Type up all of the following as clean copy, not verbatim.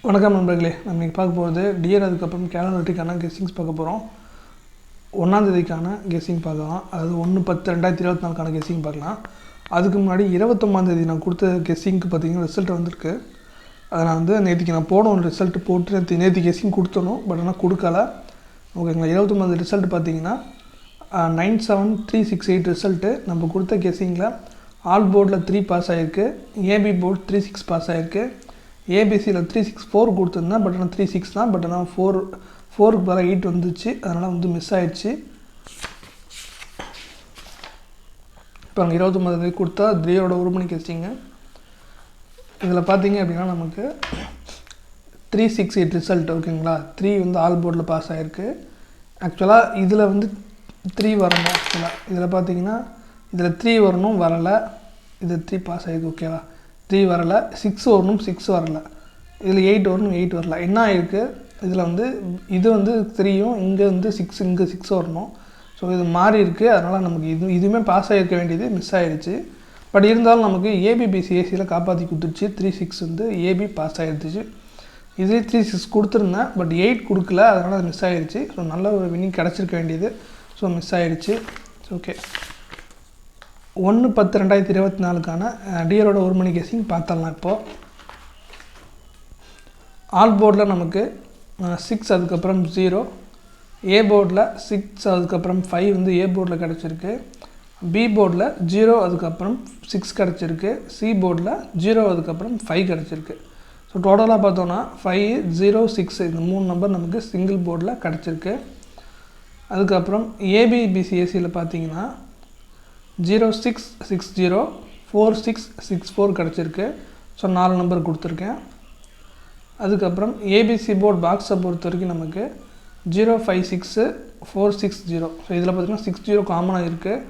வணக்கம் நண்பர்களே. நம்ம இன்றைக்கி பார்க்க போகிறது டியர், அதுக்கப்புறம் கேலண்டரிக்கான கெஸ்ஸிங்ஸ் பார்க்க போகிறோம். 1ஆம் தேதிக்கான கெஸ்ஸிங் பார்க்கலாம். அதாவது 1/10/2024க்கான கெஸ்ஸிங் பார்க்கலாம். அதுக்கு முன்னாடி 29ஆம் தேதி நான் கொடுத்த கெஸ்ஸிங்க்கு பார்த்தீங்கன்னா ரிசல்ட் வந்திருக்கு. அதை நான் நேற்றுக்கு நான் போடணும், ரிசல்ட் போட்டு நேற்று கெஸ்ஸிங் கொடுத்தணும், பட் ஆனால் கொடுக்கல. ஓகேங்களா. 29 ரிசல்ட் பார்த்தீங்கன்னா 97368 ரிசல்ட்டு. நம்ம கொடுத்த கெஸ்ஸிங்கில் ஆல் போர்டில் 3 பாஸ் ஆகிருக்கு, ஏபி போர்டு 36 பாஸ் ஆகிருக்கு, ஏபிசியில் 364 கொடுத்துருந்தேன், பட் ஆனால் 36 தான். பட் ஆனால் 4க்கு பதிலாக 8 வந்துச்சு, அதனால் மிஸ் ஆகிடுச்சு. இப்போ நாங்கள் 29 கொடுத்தா 3யோட ஒரு மணி கெஸ்டிங்க. இதில் பார்த்தீங்க அப்படின்னா நமக்கு 368 ரிசல்ட். ஓகேங்களா. 3 ஆல் போர்டில் பாஸ் ஆகிருக்கு. ஆக்சுவலாக இதில் 3 வரணும். ஆக்சுவலாக இதில் பார்த்தீங்கன்னா இதில் 3 வரணும், வரலை. இது 3 பாஸ் ஆகிருக்கு. ஓகேவா. 3 வரலை, 6 வரணும், 6 வரலை. இதில் 8 வரணும், 8 வரல. என்ன ஆகிருக்கு இதில் இது 3யும் இங்கே 6, இங்கே 6 வரணும். ஸோ இது மாறி இருக்குது. அதனால் நமக்கு இதுவுமே பாஸ் ஆகிருக்க வேண்டியது மிஸ் ஆகிடுச்சு. பட் இருந்தாலும் நமக்கு ஏபிபிசிஎஸ்சியில் காப்பாற்றி கொடுத்துருச்சு. 36 ஏபி பாஸ் ஆகிடுச்சு. இதுலேயே 36 கொடுத்துருந்தேன், பட் 8 கொடுக்கல, அதனால் அது மிஸ் ஆகிடுச்சு. ஸோ நல்ல ஒரு வின்னிங் கிடச்சிருக்க வேண்டியது. ஸோ மிஸ் ஆகிடுச்சு. ஓகே. 1/10/2024க்கான டியரோட ஒரு மணி கெஸ்ஸிங் பார்த்துடலாம். இப்போது ஆல் போர்டில் நமக்கு 6, அதுக்கப்புறம் 0, ஏ போர்டில் 6, அதுக்கப்புறம் 5 ஏ போர்டில் கிடச்சிருக்கு, பி போர்டில் 0, அதுக்கப்புறம் 6 கிடச்சிருக்கு, சி போர்டில் 0, அதுக்கப்புறம் 5 கிடச்சிருக்கு. ஸோ டோட்டலாக பார்த்தோன்னா 5, 0, 6 இந்த 3 நம்பர் நமக்கு சிங்கிள் போர்டில் கிடச்சிருக்கு. அதுக்கப்புறம் ஏபிபிசிஎஸ்சியில் பார்த்தீங்கன்னா 0660, 4664 கிடச்சிருக்கு. ஸோ 4 நம்பர் கொடுத்துருக்கேன். அதுக்கப்புறம் ஏபிசி போர்ட் பாக்ஸை பொறுத்த வரைக்கும் நமக்கு 056, 460. ஸோ இதில் பார்த்திங்கன்னா 60 காமனாக இருக்குது.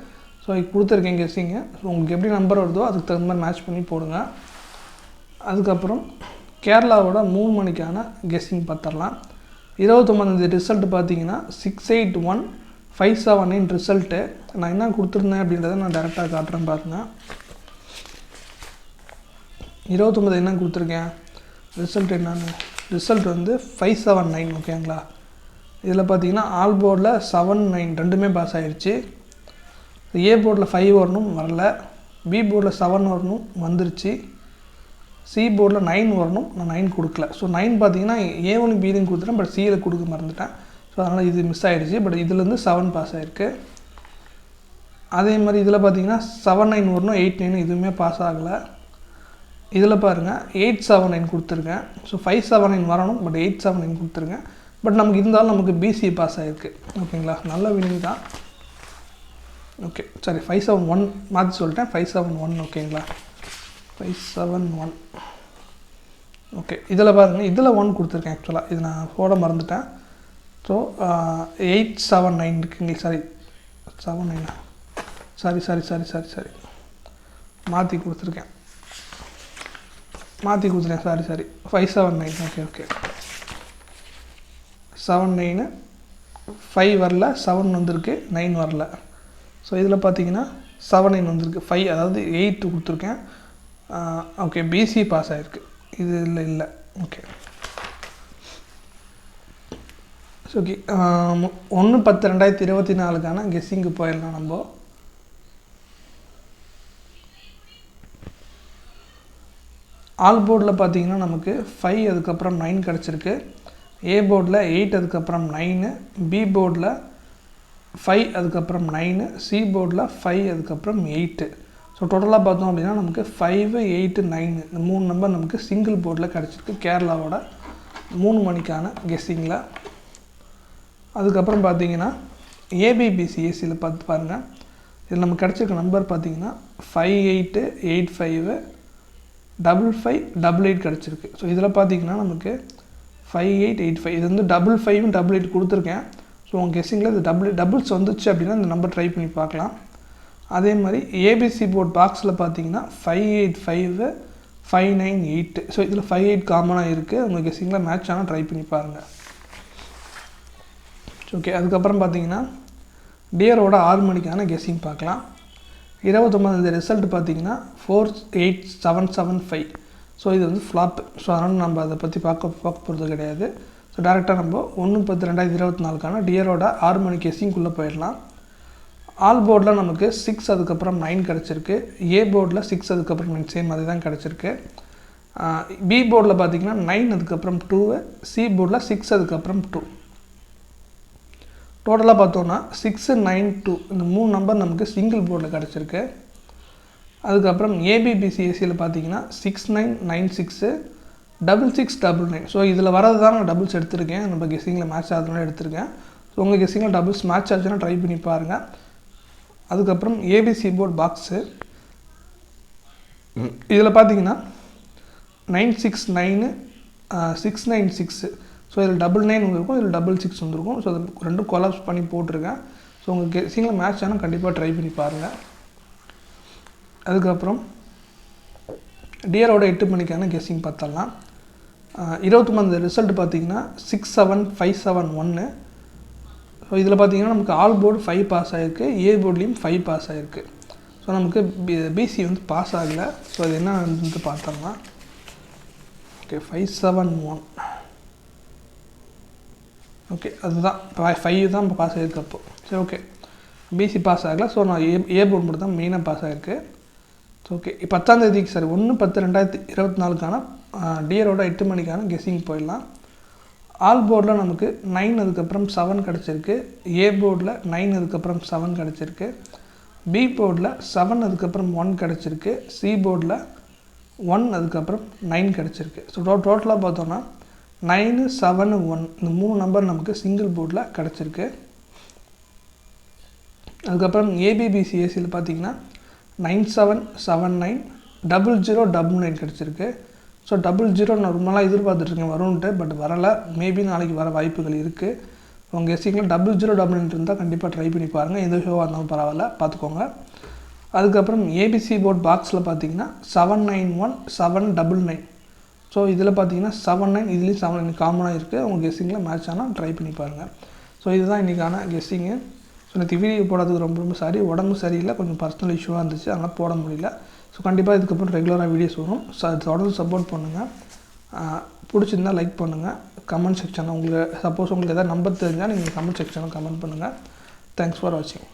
ஸோ இது கொடுத்துருக்கேன் கெஸ்ஸிங்க. ஸோ உங்களுக்கு எப்படி நம்பர் வருதோ அதுக்கு தகுந்த மாதிரி மேட்ச் பண்ணி போடுங்க. அதுக்கப்புறம் கேரளாவோட 3 மணிக்கான கெஸ்ஸிங் பார்த்துடலாம். 29 ரிசல்ட் பார்த்தீங்கன்னா 681,579 ரிசல்ட்டு. நான் என்ன கொடுத்துருந்தேன் அப்படின்றத நான் டேரெக்டாக காட்டுறேன் பாருங்கள். 29 என்ன கொடுத்துருக்கேன், ரிசல்ட் என்னன்னு, ரிசல்ட் 579. ஓகேங்களா. இதில் பார்த்தீங்கன்னா ஆல் போர்டில் 7, 9 ரெண்டுமே பாஸ் ஆகிடுச்சு. ஏ போர்டில் 5 வரணும், வரல. பி போர்டில் 7 வரணும், வந்துருச்சு. சி போர்டில் 9 வரணும், நான் 9 கொடுக்கல. ஸோ 9 பார்த்தீங்கன்னா A1 B1 கொடுத்துட்டேன், பட் சியில் கொடுக்க மறந்துட்டேன். ஸோ அதனால் இது மிஸ் ஆகிடுச்சு. பட் இதுலேருந்து 7 பாஸ் ஆகிருக்கு. அதே மாதிரி இதில் பார்த்தீங்கன்னா 7, 9 வரணும், 8, 9 இதுவுமே பாஸ் ஆகலை. இதில் பாருங்கள் 879 கொடுத்துருக்கேன். ஸோ 579 வரணும், பட் 879 கொடுத்துருக்கேன். பட் நமக்கு இருந்தாலும் நமக்கு பிசி பாஸ் ஆகிருக்கு. ஓகேங்களா. நல்ல வினிங் தான். ஓகே, சாரி 571 மாற்றி சொல்லிட்டேன், 571. ஓகேங்களா. 571. ஓகே. இதில் பாருங்கள், இதில் 1 கொடுத்துருக்கேன். ஆக்சுவலாக இது நான் போட மறந்துட்டேன். ஸோ 879 இருக்குங்க. சாரி 79, சாரி மாற்றி கொடுத்துருக்கேன். சாரி 579. ஓகே 79, 5 வரல, 7 வந்திருக்கு, 9 வரல. ஸோ இதில் பார்த்தீங்கன்னா 7, 9 வந்திருக்கு, 5 அதாவது 8 கொடுத்துருக்கேன். ஓகே, பிசி பாஸ் ஆகிருக்கு. இது இல்லை. ஓகே. ஓகே. 1/10/2024க்கான கெஸ்ஸிங்கு போயிடலாம். நம்ம ஆல் போர்டில் பார்த்தீங்கன்னா நமக்கு 5, அதுக்கப்புறம் 9 கிடச்சிருக்கு. ஏ போர்டில் 8, அதுக்கப்புறம் 9, பி போர்டில் 5, அதுக்கப்புறம் 9, சி போர்டில் 5, அதுக்கப்புறம் 8. ஸோ டோட்டலாக பார்த்தோம் அப்படின்னா நமக்கு 5, 8, 9 இந்த 3 நம்பர் நமக்கு சிங்கிள் போர்டில் கிடச்சிருக்கு கேரளாவோட 3 மணிக்கான கெஸ்ஸிங்கில். அதுக்கப்புறம் பார்த்தீங்கன்னா ஏபிபிசிஎஸ்சியில் பார்த்து பாருங்கள். இதில் நமக்கு கிடச்சிருக்க நம்பர் பார்த்தீங்கன்னா 5885, 5588 கிடச்சிருக்கு. ஸோ இதில் பார்த்தீங்கன்னா நமக்கு 5885 இது 55, 88 கொடுத்துருக்கேன். ஸோ உங்கள் கெஸ்ஸிங்கில் இது டபுள்ஸ் வந்துச்சு அப்படின்னா இந்த நம்பர் ட்ரை பண்ணி பார்க்கலாம். அதே மாதிரி ஏபிசி போர்ட் பாக்ஸில் பார்த்தீங்கன்னா 585, 598. ஸோ இதில் 58 காமனாக இருக்குது. உங்கள் கெஸ்ஸிங்கில் மேட்ச் ஆனால் ட்ரை பண்ணி பாருங்கள். ஓகே. அதுக்கப்புறம் பார்த்தீங்கன்னா டியரோட 6 மணிக்கான கெஸ்ஸிங் பார்க்கலாம். 29 ரிசல்ட் பார்த்தீங்கன்னா 48775. ஸோ இது வந்து ஃப்ளாப். ஸோ அதனால் நம்ம அதை பற்றி பார்க்க போகிறது கிடையாது. ஸோ டேரெக்டாக நம்ம 1/10/2024 டியரோட 6 மணி கெஸ்ஸிங்குள்ளே போயிடலாம். ஆல் போர்டில் நமக்கு 6 அதுக்கப்புறம் 9 கிடச்சிருக்கு. ஏ போர்டில் 6 அதுக்கப்புறம் 9 சேம் அதே தான் கிடச்சிருக்கு. பி போர்டில் பார்த்திங்கன்னா 9 அதுக்கப்புறம் 2, சி போர்டில் 6 அதுக்கப்புறம் 2. டோட்டலாக பார்த்தோன்னா 6, 9, 2 இந்த 3 நம்பர் நமக்கு சிங்கிள் போர்டில் கிடச்சிருக்கு. அதுக்கப்புறம் ஏபிபிசிஎஸ்சியில் பார்த்தீங்கன்னா 6996 6699. ஸோ இதில் வரது தான் நான் டபுள்ஸ் எடுத்திருக்கேன். நம்ம கெஸ்ஸிங்கில் மேட்ச் ஆகுதுனால எடுத்திருக்கேன். ஸோ உங்கள் கெஸ்ஸிங்கில் டபுள்ஸ் மேட்ச் ஆச்சுன்னா ட்ரை பண்ணி பாருங்கள். அதுக்கப்புறம் ஏபிசி போர்ட் பாக்ஸு இதில் பார்த்தீங்கன்னா 969 696. ஸோ இதில் 99 வந்துருக்கும், இதில் 66 வந்துருக்கும். ஸோ அது ரெண்டும் கொலாப்ஸ் பண்ணி போட்டிருக்கேன். ஸோ உங்கள் கெஸ்ஸிங்கில் மேட்ச் ஆனால் கண்டிப்பாக ட்ரை பண்ணி பாருங்கள். அதுக்கப்புறம் டியரோட 8 மணிக்கான கெஸ்ஸிங் பார்த்தலாம். 29 ரிசல்ட் பார்த்தீங்கன்னா 67571. ஸோ இதில் பார்த்தீங்கன்னா நமக்கு ஆல் போர்டு 5 பாஸ் ஆகிருக்கு, ஏ போர்ட்லேயும் 5 பாஸ் ஆகிருக்கு. ஸோ நமக்கு பிசி வந்து பாஸ் ஆகலை. ஸோ அது என்ன வந்து பார்த்தோம்னா ஓகே 571 ஓகே அதுதான் 5 தான் இப்போ பாஸ் ஆகிருக்கு. அப்போது சரி ஓகே பிசி பாஸ் ஆகலை. ஸோ நான் ஏ போர்டு மட்டும் தான் மெயினாக பாஸ் ஆகிருக்கு. ஸோ ஓகே 10ஆம் தேதிக்கு சாரி 1/10/2024 டியரோட 8 மணிக்கான கெஸ்ஸிங் போயிடலாம். ஆல் போர்டில் நமக்கு 9 அதுக்கப்புறம் 7 கிடச்சிருக்கு. ஏ போர்டில் 9 அதுக்கப்புறம் 7 கிடச்சிருக்கு. பி போர்டில் 7 அதுக்கப்புறம் 1 கிடச்சிருக்கு. சி போர்டில் 1 அதுக்கப்புறம் 9 கிடச்சிருக்கு. ஸோ டோட்டலாக பார்த்தோன்னா 9, 7, 1 இந்த 3 நம்பர் நமக்கு சிங்கிள் போர்டில் கிடச்சிருக்கு. அதுக்கப்புறம் ஏபிபிசிஎஸ்சியில் பார்த்தீங்கன்னா 9779 0099 கிடச்சிருக்கு. ஸோ 00 நான் ரொம்பலாம் எதிர்பார்த்துட்ருக்கேன் வரும்ன்ட்டு, பட் வரலை. மேபி நாளைக்கு வர வாய்ப்புகள் இருக்குது. உங்கள் கெஸ்ஸிங்கில் 0099 இருந்தால் கண்டிப்பாக ட்ரை பண்ணி பாருங்கள். எந்த ஷோவாக இருந்தாலும் பரவாயில்ல, பார்த்துக்கோங்க. அதுக்கப்புறம் ஏபிசி போர்ட் பாக்ஸில் பார்த்தீங்கன்னா 791 799. ஸோ இதில் பார்த்தீங்கன்னா 79 இதுலேயும் 79 காமனாக இருக்குது. உங்கள் கெஸ்ஸிங்கில் மேட்ச் ஆனால் ட்ரை பண்ணி பாருங்கள். ஸோ இதுதான் இன்றைக்கான கெஸ்ஸிங்கு. ஸோ எனக்கு வீடியோ போடுறதுக்கு ரொம்ப சாரி, உடம்பு சரியில்லை, கொஞ்சம் பர்சனல் இஷ்யூவாக இருந்துச்சு, அதனால் போட முடியல. ஸோ கண்டிப்பாக இதுக்கப்புறம் ரெகுலராக வீடியோஸ் வரும். ஸோ அது தொடர்ந்து சப்போர்ட் பண்ணுங்கள். பிடிச்சிருந்தால் லைக் பண்ணுங்கள். கமெண்ட் செக்ஷனில் உங்களுக்கு சப்போஸ் உங்களுக்கு எதாவது நம்பர் தெரிஞ்சால் நீங்கள் கமெண்ட் செக்ஷனில் கமெண்ட் பண்ணுங்கள். தேங்க்ஸ் ஃபார் வாட்சிங்.